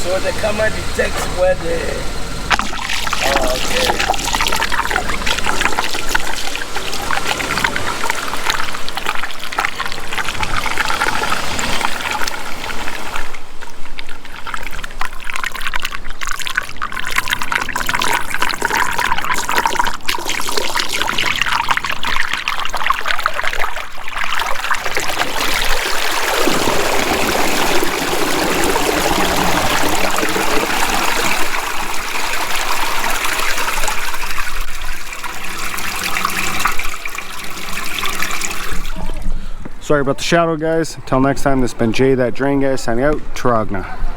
So the camera detects where the... Oh, okay. Sorry about the shadow, guys. Until next time, this has been Jay, that drain guy, signing out. Taragna.